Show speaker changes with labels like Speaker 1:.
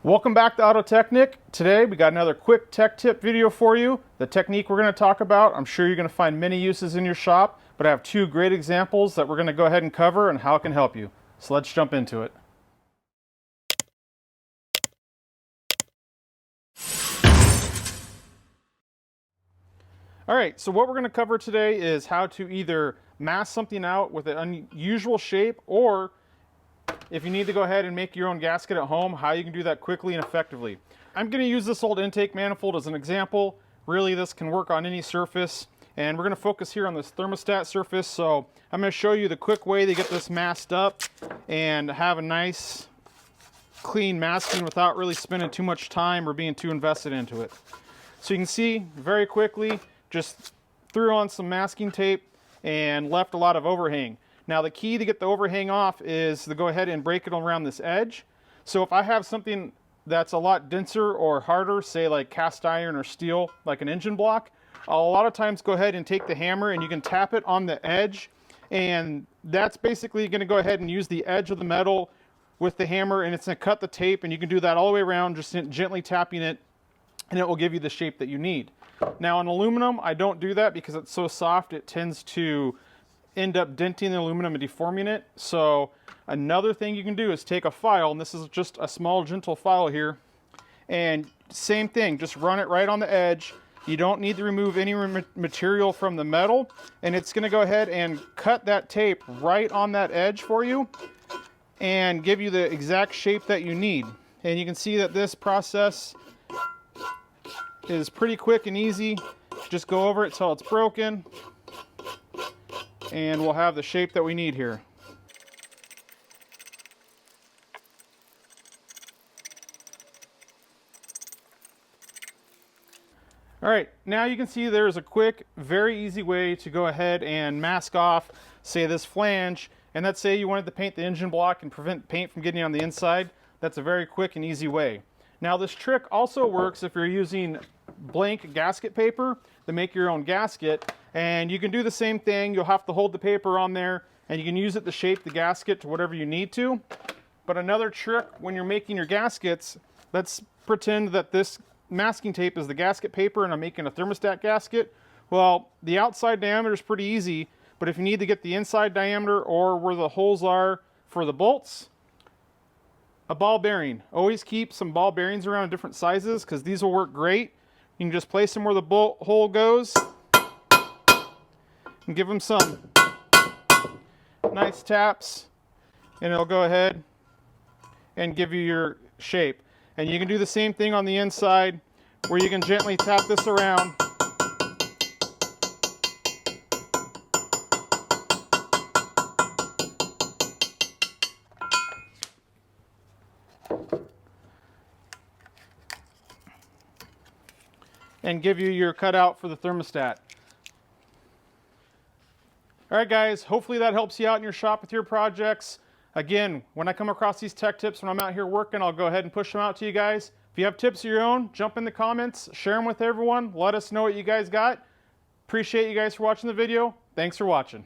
Speaker 1: Welcome back to Autotechnick. Today we got another quick tech tip video for you. The technique we're going to talk about, I'm sure you're going to find many uses in your shop, but I have two great examples that we're going to go ahead and cover and how it can help you. So let's jump into it. Alright, so what we're going to cover today is how to either mask something out with an unusual shape, or if you need to go ahead and make your own gasket at home, how you can do that quickly and effectively. I'm going to use this old intake manifold as an example. Really, this can work on any surface, and we're going to focus here on this thermostat surface. So I'm going to show you the quick way to get this masked up and have a nice clean masking without really spending too much time or being too invested into it. So you can see very quickly, just threw on some masking tape and left a lot of overhang. Now the key to get the overhang off is to go ahead and break it around this edge. So if I have something that's a lot denser or harder, say like cast iron or steel, like an engine block, I'll a lot of times go ahead and take the hammer and you can tap it on the edge, and that's basically going to go ahead and use the edge of the metal with the hammer, and it's going to cut the tape, and you can do that all the way around, just gently tapping it, and it will give you the shape that you need. Now on aluminum, I don't do that because it's so soft, it tends to end up denting the aluminum and deforming it. So another thing you can do is take a file, and this is just a small gentle file here, and same thing, just run it right on the edge. You don't need to remove any material from the metal, and it's going to go ahead and cut that tape right on that edge for you and give you the exact shape that you need. And you can see that this process is pretty quick and easy. Just go over it till it's broken, and we'll have the shape that we need here. All right, now you can see there's a quick, very easy way to go ahead and mask off, say, this flange, and let's say you wanted to paint the engine block and prevent paint from getting on the inside. That's a very quick and easy way. Now this trick also works if you're using blank gasket paper to make your own gasket, and you can do the same thing. You'll have to hold the paper on there, and you can use it to shape the gasket to whatever you need to. But another trick when you're making your gaskets, let's pretend that this masking tape is the gasket paper and I'm making a thermostat gasket. Well, the outside diameter is pretty easy, but if you need to get the inside diameter or where the holes are for the bolts, a ball bearing. Always keep some ball bearings around different sizes because these will work great. You can just place them where the bolt hole goes and give them some nice taps, and it'll go ahead and give you your shape. And you can do the same thing on the inside where you can gently tap this around. And give you your cutout for the thermostat. All right, guys, hopefully that helps you out in your shop with your projects. Again, when I come across these tech tips when I'm out here working, I'll go ahead and push them out to you guys. If you have tips of your own, jump in the comments, share them with everyone. Let us know what you guys got. Appreciate you guys for watching the video. Thanks for watching.